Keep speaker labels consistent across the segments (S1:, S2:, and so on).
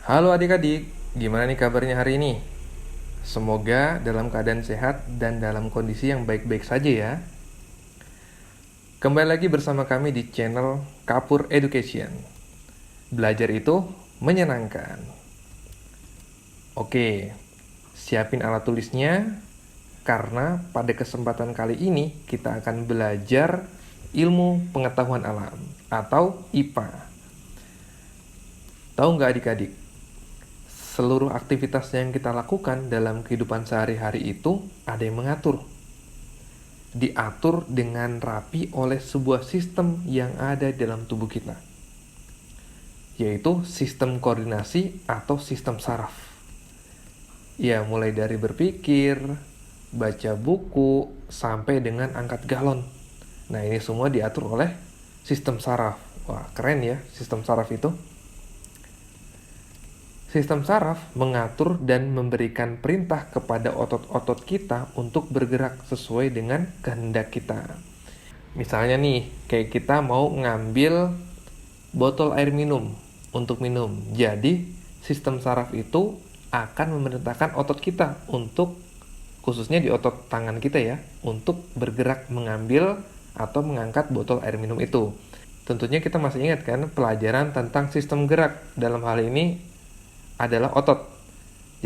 S1: Halo adik-adik, gimana nih kabarnya hari ini? Semoga dalam keadaan sehat dan dalam kondisi yang baik-baik saja ya. Kembali lagi bersama kami di channel Kapur Education. Belajar itu menyenangkan. Oke, siapin alat tulisnya karena pada kesempatan kali ini kita akan belajar ilmu pengetahuan alam atau IPA. Tahu nggak adik-adik? Seluruh aktivitas yang kita lakukan dalam kehidupan sehari-hari itu ada yang mengatur. Diatur dengan rapi oleh sebuah sistem yang ada dalam tubuh kita, yaitu sistem koordinasi atau sistem saraf. Ya, mulai dari berpikir, baca buku, sampai dengan angkat galon. Nah, ini semua diatur oleh sistem saraf. Wah, keren ya sistem saraf itu. Sistem saraf mengatur dan memberikan perintah kepada otot-otot kita untuk bergerak sesuai dengan kehendak kita. Misalnya nih, kayak kita mau ngambil botol air minum untuk minum. Jadi, sistem saraf itu akan memerintahkan otot kita untuk, khususnya di otot tangan kita ya, untuk bergerak mengambil atau mengangkat botol air minum itu. Tentunya kita masih ingat kan pelajaran tentang sistem gerak. Dalam hal ini adalah otot.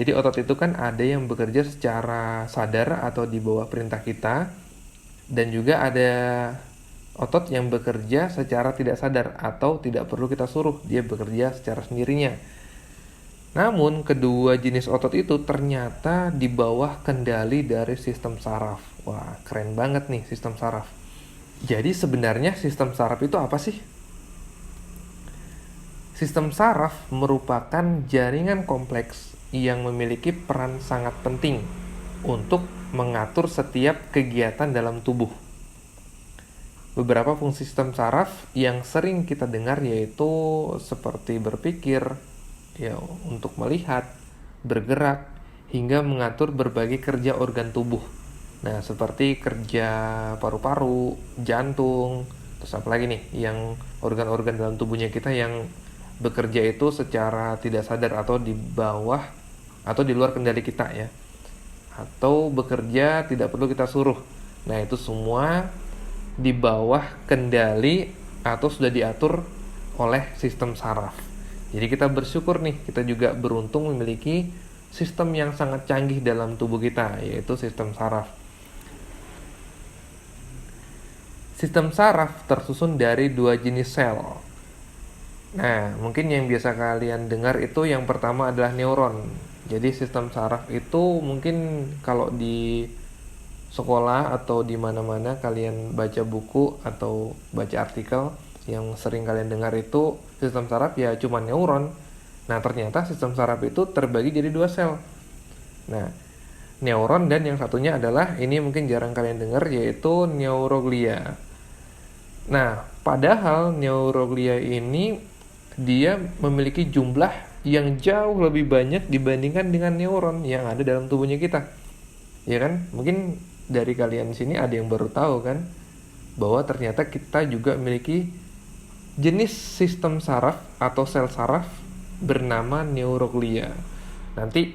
S1: Jadi otot itu kan ada yang bekerja secara sadar atau di bawah perintah kita, dan juga ada otot yang bekerja secara tidak sadar atau tidak perlu kita suruh, dia bekerja secara sendirinya. Namun kedua jenis otot itu ternyata di bawah kendali dari sistem saraf. Wah, keren banget nih sistem saraf. Jadi sebenarnya sistem saraf itu apa sih? Sistem saraf merupakan jaringan kompleks yang memiliki peran sangat penting untuk mengatur setiap kegiatan dalam tubuh. Beberapa fungsi sistem saraf yang sering kita dengar yaitu seperti berpikir, ya, untuk melihat, bergerak, hingga mengatur berbagai kerja organ tubuh. Nah, seperti kerja paru-paru, jantung, terus apa lagi nih yang organ-organ dalam tubuhnya kita yang bekerja itu secara tidak sadar atau di bawah atau di luar kendali kita ya, atau bekerja tidak perlu kita suruh. Nah, itu semua di bawah kendali atau sudah diatur oleh sistem saraf. Jadi kita bersyukur nih, kita juga beruntung memiliki sistem yang sangat canggih dalam tubuh kita, yaitu sistem saraf. Sistem saraf tersusun dari dua jenis sel. Nah, mungkin yang biasa kalian dengar itu yang pertama adalah neuron. Jadi sistem saraf itu mungkin kalau di sekolah atau di mana-mana kalian baca buku atau baca artikel yang sering kalian dengar itu sistem saraf ya cuma neuron. Nah, ternyata sistem saraf itu terbagi jadi dua sel. Nah, neuron dan yang satunya adalah ini mungkin jarang kalian dengar yaitu neuroglia. Nah, padahal neuroglia ini dia memiliki jumlah yang jauh lebih banyak dibandingkan dengan neuron yang ada dalam tubuhnya kita. Ya kan? Mungkin dari kalian sini ada yang baru tahu kan bahwa ternyata kita juga memiliki jenis sistem saraf atau sel saraf bernama neuroglia. Nanti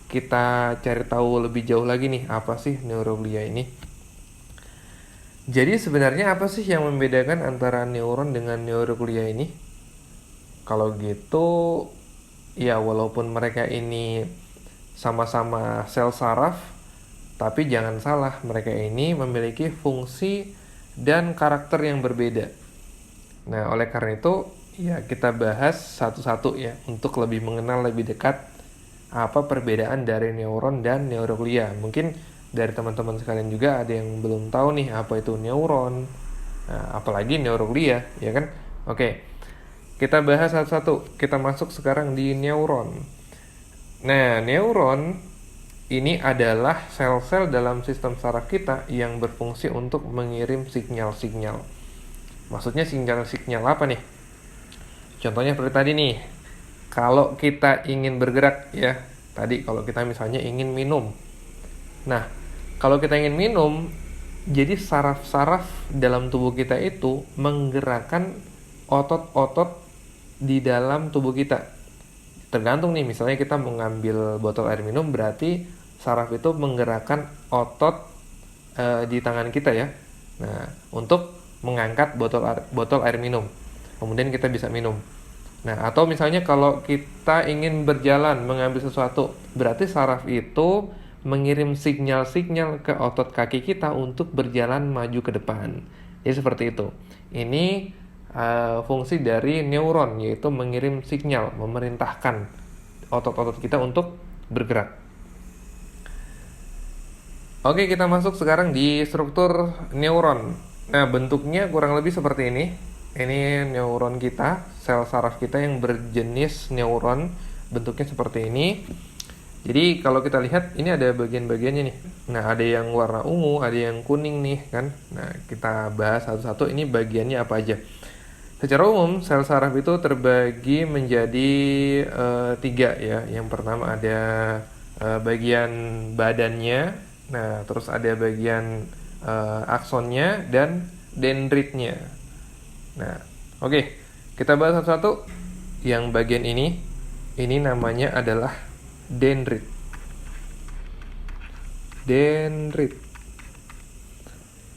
S1: kita cari tahu lebih jauh lagi nih apa sih neuroglia ini. Jadi sebenarnya apa sih yang membedakan antara neuron dengan neuroglia ini? Kalau gitu, ya walaupun mereka ini sama-sama sel saraf, tapi jangan salah, mereka ini memiliki fungsi dan karakter yang berbeda. Nah, oleh karena itu, ya kita bahas satu-satu ya, untuk lebih mengenal lebih dekat apa perbedaan dari neuron dan neuroglia. Mungkin dari teman-teman sekalian juga ada yang belum tahu nih apa itu neuron, nah, apalagi neuroglia, ya kan? Oke. Kita bahas satu-satu. Kita masuk sekarang di neuron. Nah, neuron ini adalah sel-sel dalam sistem saraf kita yang berfungsi untuk mengirim sinyal-sinyal. Maksudnya sinyal-sinyal apa nih? Contohnya seperti tadi nih. Kalau kita ingin bergerak ya, tadi kalau kita misalnya ingin minum. Nah, kalau kita ingin minum, jadi saraf-saraf dalam tubuh kita itu menggerakkan otot-otot di dalam tubuh kita. Tergantung nih, misalnya kita mengambil botol air minum, berarti saraf itu menggerakkan otot di tangan kita ya. Nah, untuk mengangkat botol air minum. Kemudian kita bisa minum. Nah, atau misalnya kalau kita ingin berjalan mengambil sesuatu, berarti saraf itu mengirim sinyal-sinyal ke otot kaki kita untuk berjalan maju ke depan. Jadi seperti itu. Ini fungsi dari neuron, yaitu mengirim sinyal, memerintahkan otot-otot kita untuk bergerak. Oke, kita masuk sekarang di struktur neuron. Nah, bentuknya kurang lebih seperti ini. Ini neuron kita, sel saraf kita yang berjenis neuron, bentuknya seperti ini. Jadi kalau kita lihat, ini ada bagian-bagiannya nih. Nah, ada yang warna ungu, ada yang kuning nih kan. Nah, kita bahas satu-satu ini bagiannya apa aja. Secara umum, sel saraf itu terbagi menjadi 3 ya. Yang pertama ada bagian badannya, nah terus ada bagian aksonnya dan dendritnya. Nah, oke, kita bahas satu-satu. Yang bagian ini namanya adalah dendrit. Dendrit.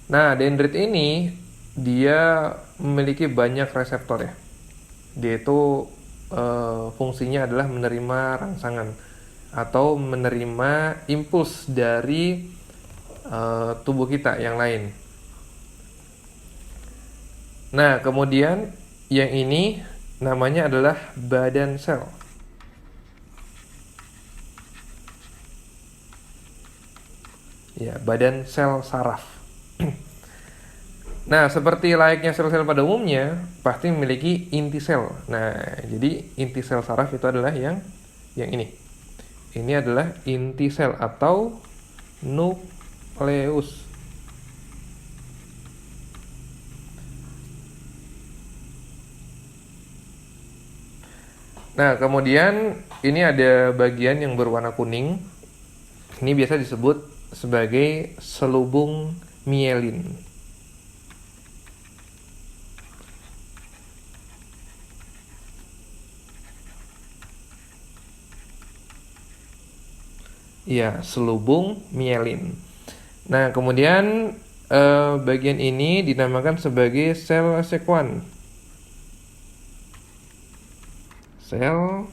S1: Nah, dendrit ini dia memiliki banyak reseptor ya. Dia itu fungsinya adalah menerima rangsangan atau menerima impuls dari tubuh kita yang lain. Nah, kemudian yang ini namanya adalah badan sel. Ya, badan sel saraf. Nah, seperti layaknya sel-sel pada umumnya, pasti memiliki inti sel. Nah, jadi inti sel saraf itu adalah yang ini. Ini adalah inti sel atau nukleus. Nah, kemudian ini ada bagian yang berwarna kuning. Ini biasa disebut sebagai selubung mielin. Ya, selubung mielin. Nah, kemudian bagian ini dinamakan sebagai sel sekuan. Sel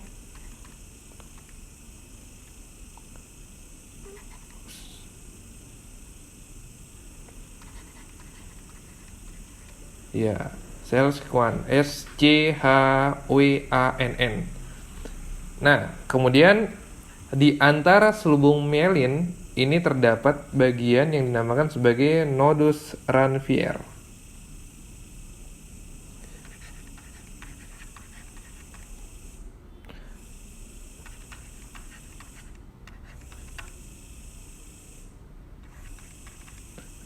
S1: ya, sel sekuan, SCHWANN. Nah, kemudian di antara selubung mielin ini terdapat bagian yang dinamakan sebagai nodus Ranvier.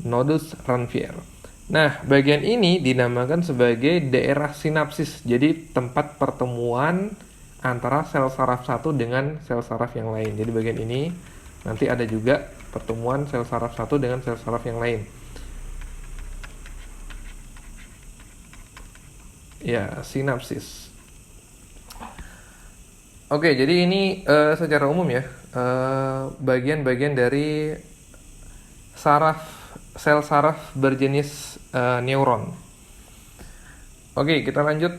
S1: Nodus Ranvier. Nah, bagian ini dinamakan sebagai daerah sinapsis. Jadi tempat pertemuan antara sel saraf satu dengan sel saraf yang lain. Jadi bagian ini nanti ada juga pertemuan sel saraf satu dengan sel saraf yang lain. Ya, sinapsis. Oke, jadi ini secara umum ya, bagian-bagian dari sel saraf berjenis neuron. Oke, kita lanjut.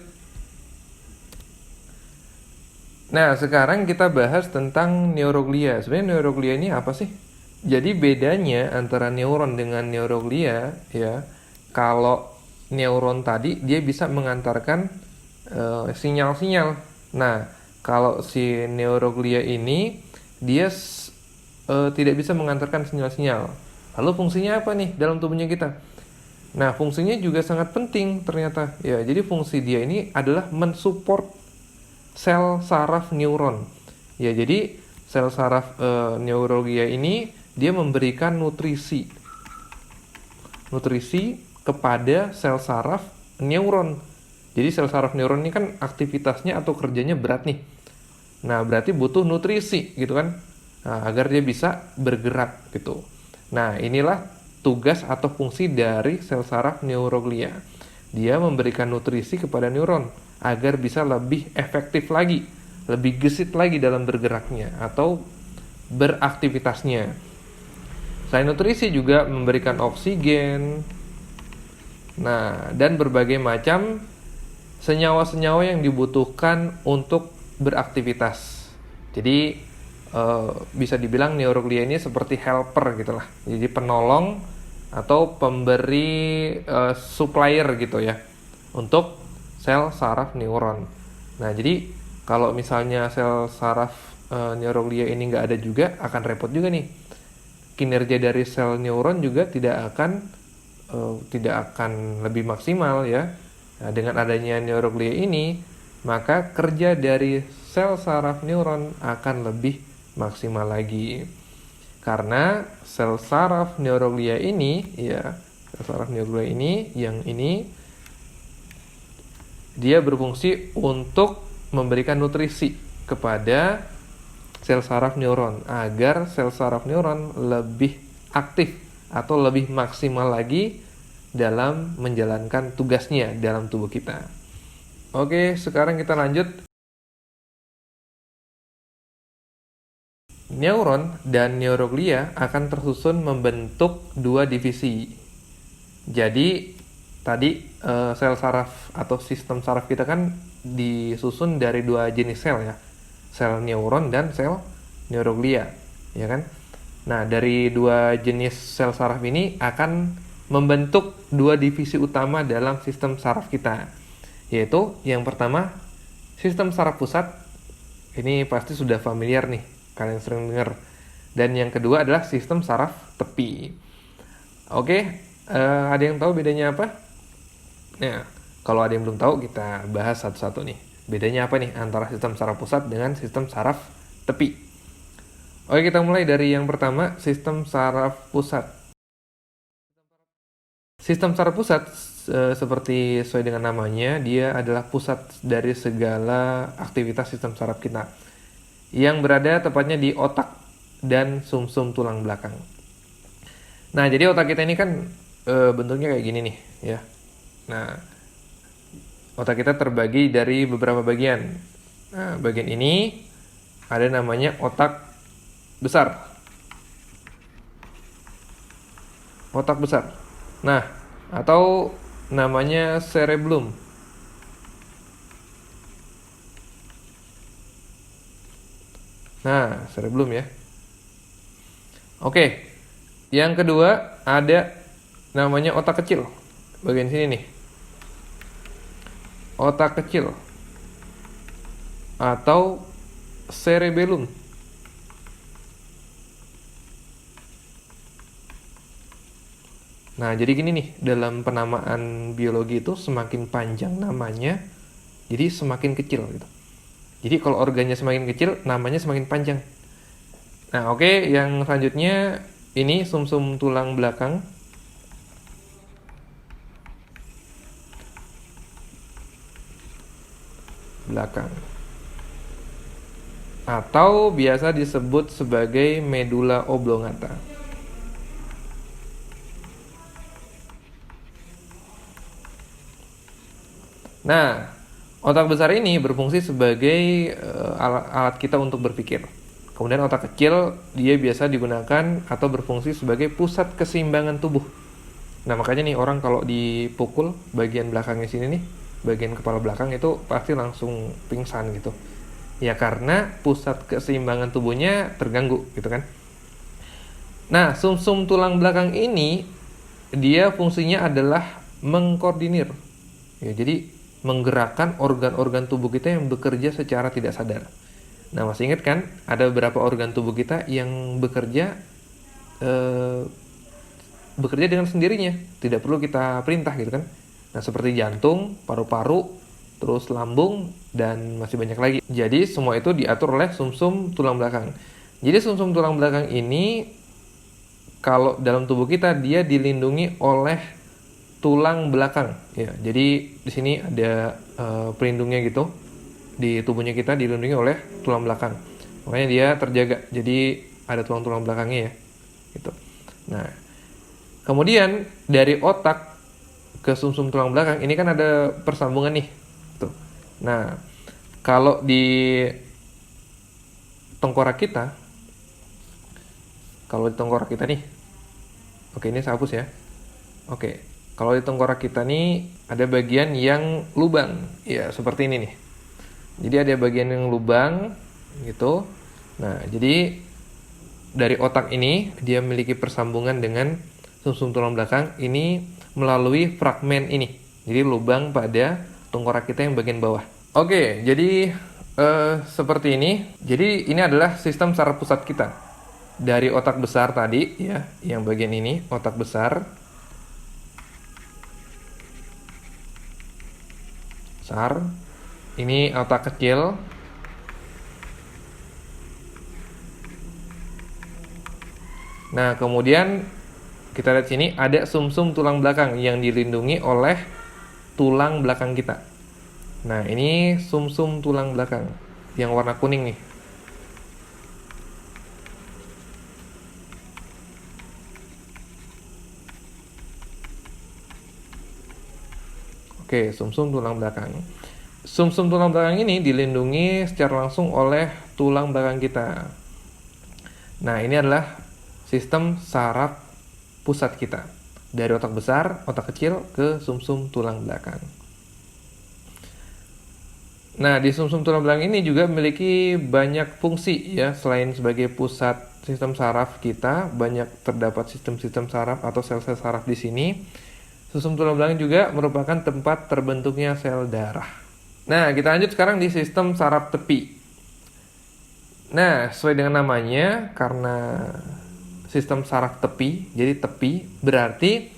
S1: Nah, sekarang kita bahas tentang neuroglia. Sebenarnya neuroglia ini apa sih? Jadi bedanya antara neuron dengan neuroglia ya, kalau neuron tadi dia bisa mengantarkan sinyal-sinyal. Nah, kalau si neuroglia ini dia tidak bisa mengantarkan sinyal-sinyal. Lalu fungsinya apa nih dalam tubuhnya kita? Nah, fungsinya juga sangat penting ternyata. Ya, jadi fungsi dia ini adalah mensupport sel saraf neuron. Ya, jadi sel saraf neuroglia ini dia memberikan nutrisi kepada sel saraf neuron. Jadi sel saraf neuron ini kan aktivitasnya atau kerjanya berat nih. Nah, berarti butuh nutrisi gitu kan. Nah, agar dia bisa bergerak gitu. Nah, inilah tugas atau fungsi dari sel saraf neuroglia. Dia memberikan nutrisi kepada neuron agar bisa lebih efektif lagi lebih gesit lagi dalam bergeraknya atau beraktivitasnya. Selain nutrisi juga memberikan oksigen, nah, dan berbagai macam senyawa-senyawa yang dibutuhkan untuk beraktivitas. Jadi bisa dibilang neuroglia ini seperti helper gitulah. Jadi penolong atau pemberi supplier gitu ya untuk sel saraf neuron. Nah, jadi kalau misalnya sel saraf neuroglia ini nggak ada juga, akan repot juga nih. Kinerja dari sel neuron juga tidak akan lebih maksimal ya. Nah, dengan adanya neuroglia ini, maka kerja dari sel saraf neuron akan lebih maksimal lagi. Karena sel saraf neuroglia ini, ya, sel saraf neuroglia ini, yang ini, dia berfungsi untuk memberikan nutrisi kepada sel saraf neuron agar sel saraf neuron lebih aktif atau lebih maksimal lagi dalam menjalankan tugasnya dalam tubuh kita. Oke, sekarang kita lanjut. Neuron dan neuroglia akan tersusun membentuk dua divisi. Jadi, tadi sel saraf atau sistem saraf kita kan disusun dari dua jenis sel ya. Sel neuron dan sel neuroglia, ya kan? Nah, dari dua jenis sel saraf ini akan membentuk dua divisi utama dalam sistem saraf kita. Yaitu yang pertama, sistem saraf pusat. Ini pasti sudah familiar nih, kalian sering dengar. Dan yang kedua adalah sistem saraf tepi. Oke, ada yang tahu bedanya apa? Nah, kalau ada yang belum tahu, kita bahas satu-satu nih. Bedanya apa nih antara sistem saraf pusat dengan sistem saraf tepi? Oke, kita mulai dari yang pertama, sistem saraf pusat. Sistem saraf pusat, seperti sesuai dengan namanya, dia adalah pusat dari segala aktivitas sistem saraf kita, yang berada tepatnya di otak dan sumsum tulang belakang. Nah, jadi otak kita ini kan bentuknya kayak gini nih, ya. Nah, otak kita terbagi dari beberapa bagian. Nah, bagian ini ada namanya otak besar. Otak besar. Nah, atau namanya cerebellum. Nah, cerebellum ya. Oke. Yang kedua ada namanya otak kecil. Bagian sini nih. Otak kecil atau cerebellum. Nah, jadi gini nih, dalam penamaan biologi itu semakin panjang namanya, jadi semakin kecil gitu. Jadi kalau organnya semakin kecil, namanya semakin panjang. Nah, oke, yang selanjutnya ini sumsum tulang belakang. Atau biasa disebut sebagai medula oblongata. Nah, otak besar ini berfungsi sebagai alat kita untuk berpikir. Kemudian otak kecil dia biasa digunakan atau berfungsi sebagai pusat keseimbangan tubuh. Nah, makanya nih orang kalau dipukul bagian belakangnya sini nih, bagian kepala belakang itu pasti langsung pingsan gitu. Ya karena pusat keseimbangan tubuhnya terganggu gitu kan. Nah, sumsum tulang belakang ini dia fungsinya adalah mengkoordinir. Ya, jadi menggerakkan organ-organ tubuh kita yang bekerja secara tidak sadar. Nah, masih ingat kan? Ada beberapa organ tubuh kita yang bekerja dengan sendirinya, tidak perlu kita perintah gitu kan. Nah, seperti jantung, paru-paru, terus lambung, dan masih banyak lagi. Jadi semua itu diatur oleh sumsum tulang belakang. Jadi sumsum tulang belakang ini kalau dalam tubuh kita dia dilindungi oleh tulang belakang ya. Jadi di sini ada pelindungnya gitu. Di tubuhnya kita dilindungi oleh tulang belakang. Makanya dia terjaga. Jadi ada tulang-tulang belakangnya ya. Gitu. Nah, kemudian dari otak ke sumsum tulang belakang ini kan ada persambungan nih. Tuh. Nah, kalau di tengkorak kita, kalau di tengkorak kita nih, oke ini saya hapus ya. Oke, kalau di tengkorak kita nih ada bagian yang lubang, ya seperti ini nih. Jadi ada bagian yang lubang gitu. Nah, jadi dari otak ini dia memiliki persambungan dengan sumsum tulang belakang ini melalui fragmen ini. Jadi lubang pada tengkorak kita yang bagian bawah. Oke, jadi seperti ini. Jadi ini adalah sistem saraf pusat kita. Dari otak besar tadi ya, yang bagian ini otak besar. Ini otak kecil. Nah, kemudian kita lihat sini ada sumsum tulang belakang yang dilindungi oleh tulang belakang kita. Nah, ini sumsum tulang belakang yang warna kuning nih. Oke, sumsum tulang belakang. Sumsum tulang belakang ini dilindungi secara langsung oleh tulang belakang kita. Nah, ini adalah sistem saraf pusat kita. Dari otak besar, otak kecil ke sumsum tulang belakang. Nah, di sumsum tulang belakang ini juga memiliki banyak fungsi ya. Selain sebagai pusat sistem saraf kita, banyak terdapat sistem-sistem saraf atau sel-sel saraf di sini. Sumsum tulang belakang juga merupakan tempat terbentuknya sel darah. Nah, kita lanjut sekarang di sistem saraf tepi. Nah, sesuai dengan namanya, karena sistem saraf tepi, jadi tepi berarti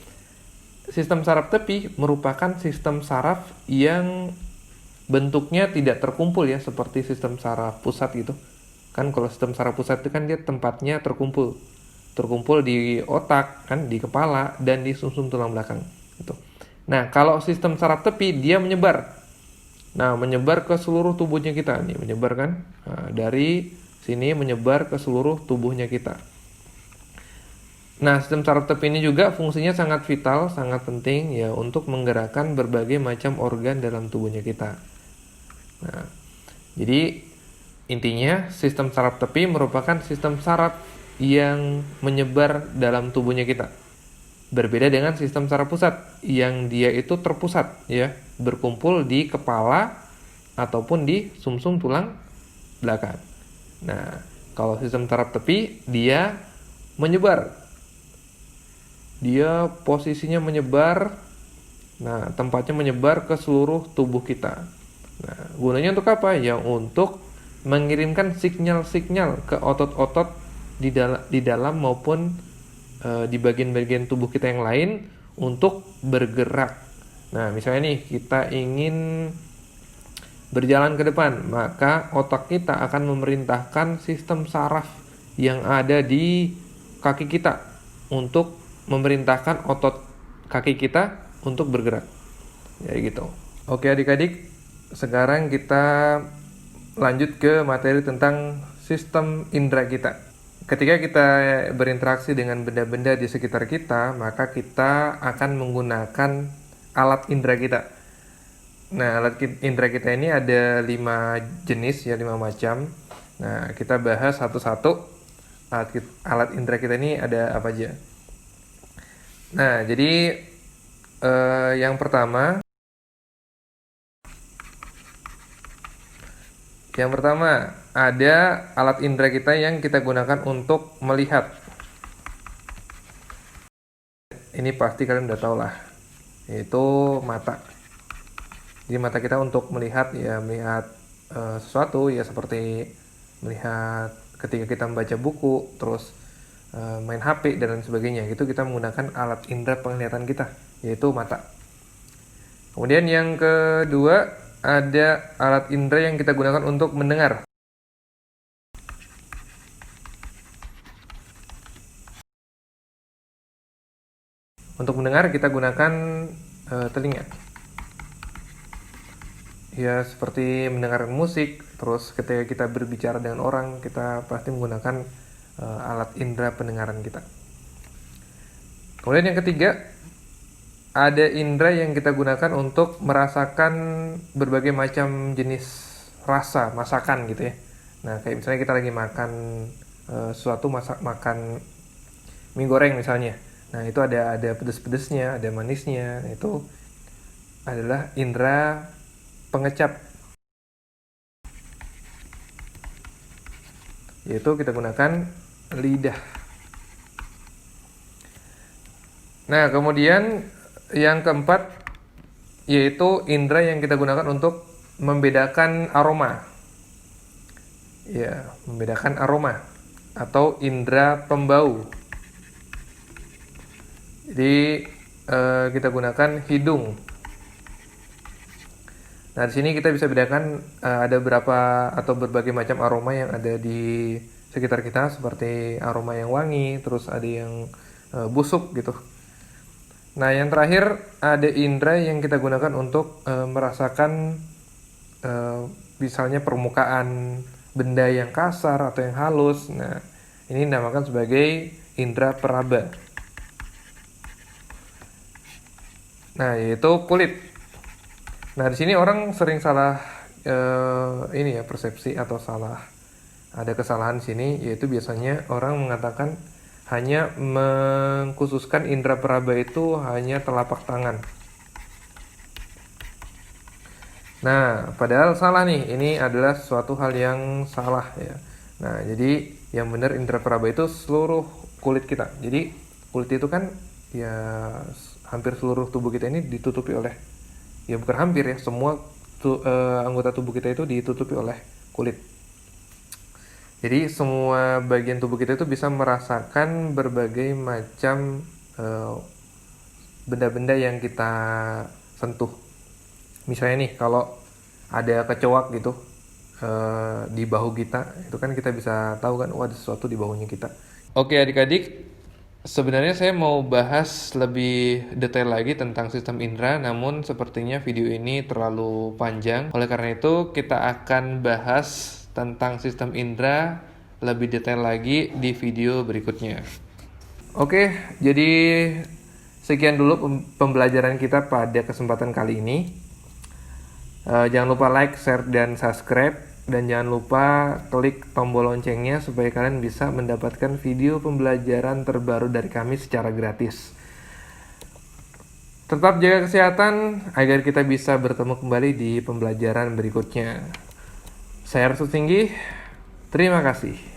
S1: sistem saraf tepi merupakan sistem saraf yang bentuknya tidak terkumpul ya, seperti sistem saraf pusat gitu. Kan kalau sistem saraf pusat itu kan dia tempatnya terkumpul. Terkumpul di otak, kan di kepala dan di sumsum tulang belakang gitu. Nah, kalau sistem saraf tepi dia menyebar. Nah, menyebar ke seluruh tubuhnya kita nih, menyebar kan? Nah, dari sini menyebar ke seluruh tubuhnya kita. Nah, sistem saraf tepi ini juga fungsinya sangat vital, sangat penting ya untuk menggerakkan berbagai macam organ dalam tubuhnya kita. Nah, jadi intinya sistem saraf tepi merupakan sistem saraf yang menyebar dalam tubuhnya kita. Berbeda dengan sistem saraf pusat yang dia itu terpusat ya, berkumpul di kepala ataupun di sumsum tulang belakang. Nah, kalau sistem saraf tepi dia menyebar. Dia posisinya menyebar. Nah, tempatnya menyebar ke seluruh tubuh kita. Nah, gunanya untuk apa? Ya untuk mengirimkan sinyal-sinyal ke otot-otot di dalam maupun di bagian-bagian tubuh kita yang lain untuk bergerak. Nah, misalnya nih kita ingin berjalan ke depan, maka otak kita akan memerintahkan sistem saraf yang ada di kaki kita untuk memerintahkan otot kaki kita untuk bergerak. Ya gitu. Oke adik-adik, sekarang kita lanjut ke materi tentang sistem indera kita. Ketika kita berinteraksi dengan benda-benda di sekitar kita, maka kita akan menggunakan alat indera kita. Nah, alat indera kita ini ada 5 jenis ya, 5 macam. Nah, kita bahas satu-satu. Alat indera kita ini ada apa aja. Nah, jadi yang pertama ada alat indera kita yang kita gunakan untuk melihat. Ini pasti kalian udah tahu lah, yaitu mata. Jadi mata kita untuk melihat ya, melihat sesuatu ya, seperti melihat ketika kita membaca buku, terus main HP dan lain sebagainya. Itu kita menggunakan alat indera penglihatan kita, yaitu mata. Kemudian yang kedua ada alat indera yang kita gunakan untuk mendengar. Untuk mendengar kita gunakan telinga. Ya seperti mendengar musik, terus ketika kita berbicara dengan orang, kita pasti menggunakan alat indera pendengaran kita. Kemudian yang ketiga, ada indera yang kita gunakan untuk merasakan berbagai macam jenis rasa, masakan gitu ya. Nah, kayak misalnya kita lagi makan makan mie goreng misalnya. Nah, itu ada pedes-pedesnya, ada manisnya. Nah, itu adalah indera pengecap, yaitu kita gunakan lidah. Nah, kemudian yang keempat yaitu indera yang kita gunakan untuk membedakan aroma. Ya, membedakan aroma atau indera pembau. Jadi kita gunakan hidung. Nah, di sini kita bisa bedakan ada berapa atau berbagai macam aroma yang ada di sekitar kita, seperti aroma yang wangi, terus ada yang busuk gitu. Nah, yang terakhir ada indera yang kita gunakan untuk merasakan misalnya permukaan benda yang kasar atau yang halus. Nah, ini dinamakan sebagai indera peraba. Nah, yaitu kulit. Nah, di sini orang sering salah ini ya, persepsi atau salah, ada kesalahan di sini, yaitu biasanya orang mengatakan hanya mengkhususkan indera peraba itu hanya telapak tangan. Nah, padahal salah nih. Ini adalah suatu hal yang salah ya. Nah, jadi yang benar indera peraba itu seluruh kulit kita. Jadi kulit itu kan ya hampir seluruh tubuh kita ini ditutupi oleh, ya bukan hampir ya, semua anggota tubuh kita itu ditutupi oleh kulit. Jadi semua bagian tubuh kita itu bisa merasakan berbagai macam benda-benda yang kita sentuh. Misalnya nih, kalau ada kecoak gitu di bahu kita, itu kan kita bisa tahu kan, ada sesuatu di bahunya kita. Oke adik-adik, sebenarnya saya mau bahas lebih detail lagi tentang sistem indera, namun sepertinya video ini terlalu panjang. Oleh karena itu, kita akan bahas tentang sistem indera lebih detail lagi di video berikutnya. Oke, jadi sekian dulu pembelajaran kita pada kesempatan kali ini. Jangan lupa like, share, dan subscribe. Dan jangan lupa klik tombol loncengnya supaya kalian bisa mendapatkan video pembelajaran terbaru dari kami secara gratis. Tetap jaga kesehatan agar kita bisa bertemu kembali di pembelajaran berikutnya. Saya Arsul Tinggi, terima kasih.